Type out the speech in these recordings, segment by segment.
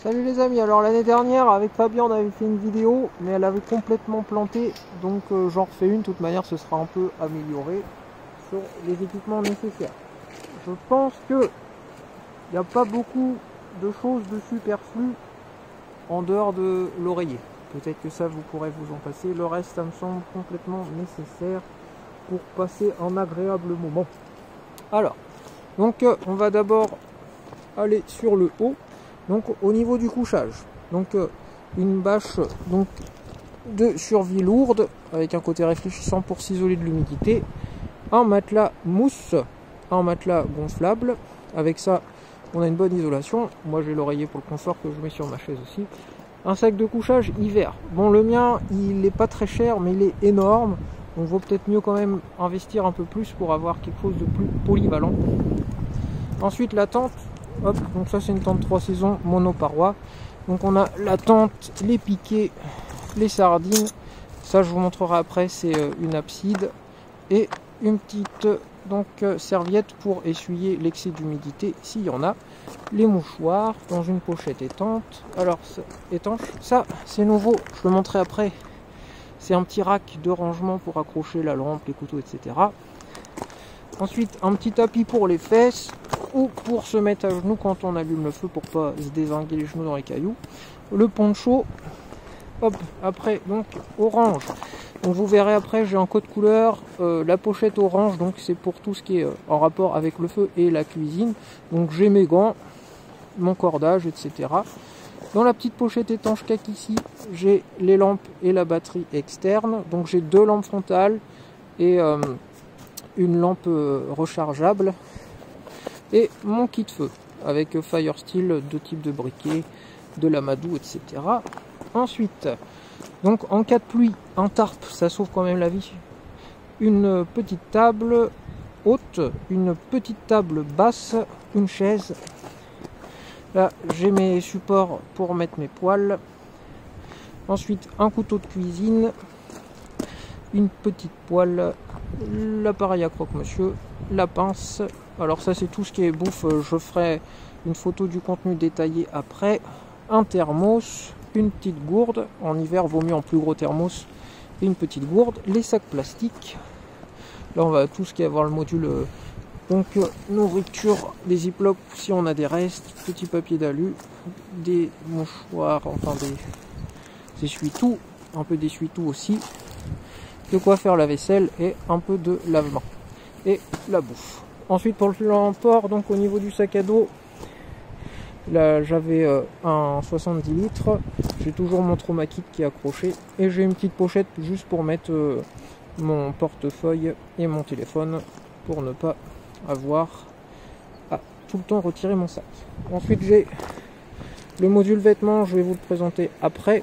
Salut les amis, alors l'année dernière avec Fabien on avait fait une vidéo mais elle avait complètement planté, donc j'en refais une, de toute manière ce sera un peu amélioré sur les équipements nécessaires. Je pense que il n'y a pas beaucoup de choses de superflues en dehors de l'oreiller. Peut-être que ça vous pourrez vous en passer, le reste ça me semble complètement nécessaire pour passer un agréable moment. Alors, donc on va d'abord aller sur le haut. Donc au niveau du couchage, donc une bâche donc de survie lourde avec un côté réfléchissant pour s'isoler de l'humidité, un matelas mousse, un matelas gonflable, avec ça on a une bonne isolation, moi j'ai l'oreiller pour le confort que je mets sur ma chaise aussi, un sac de couchage hiver, bon le mien il n'est pas très cher mais il est énorme, donc vaut peut-être mieux quand même investir un peu plus pour avoir quelque chose de plus polyvalent. Ensuite la tente. Hop, donc ça c'est une tente 3 saisons monoparoi. Donc on a la tente, les piquets, les sardines. Ça je vous montrerai après, c'est une abside. Et une petite serviette pour essuyer l'excès d'humidité s'il y en a. Les mouchoirs dans une pochette étanche. Ça c'est nouveau, je le montrerai après. C'est un petit rack de rangement pour accrocher la lampe, les couteaux, etc. Ensuite un petit tapis pour les fesses, ou pour se mettre à genoux quand on allume le feu pour pas se dézinguer les genoux dans les cailloux. Le poncho, hop, après donc orange. Donc vous verrez après j'ai un code couleur, la pochette orange, donc c'est pour tout ce qui est en rapport avec le feu et la cuisine. Donc j'ai mes gants, mon cordage, etc. Dans la petite pochette étanche kaki ici, j'ai les lampes et la batterie externe. Donc j'ai deux lampes frontales et une lampe rechargeable. Et mon kit feu avec Fire Steel, deux types de briquets, de l'amadou, etc. Ensuite, donc en cas de pluie, un tarp, ça sauve quand même la vie. Une petite table haute, une petite table basse, une chaise. Là, j'ai mes supports pour mettre mes poêles. Ensuite, un couteau de cuisine, une petite poêle, l'appareil à croque-monsieur, la pince. Alors ça c'est tout ce qui est bouffe, je ferai une photo du contenu détaillé après. Un thermos, une petite gourde, en hiver vaut mieux en plus gros thermos, et une petite gourde, les sacs plastiques. Là on va tout ce qui est avoir le module nourriture, des ziplocs si on a des restes, petits papiers d'alu, des mouchoirs, enfin des essuie-tout, un peu d'essuie-tout aussi, de quoi faire la vaisselle et un peu de lavement et la bouffe. Ensuite pour l'emport, donc au niveau du sac à dos, là j'avais un 70 litres, j'ai toujours mon trauma kit qui est accroché et j'ai une petite pochette juste pour mettre mon portefeuille et mon téléphone pour ne pas avoir à tout le temps retirer mon sac. Ensuite j'ai le module vêtements, je vais vous le présenter après.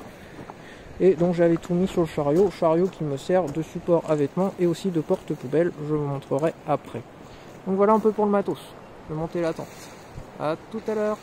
Et donc j'avais tout mis sur le chariot qui me sert de support à vêtements et aussi de porte-poubelle, je vous montrerai après. Donc voilà un peu pour le matos, je vais monter la tente. A tout à l'heure.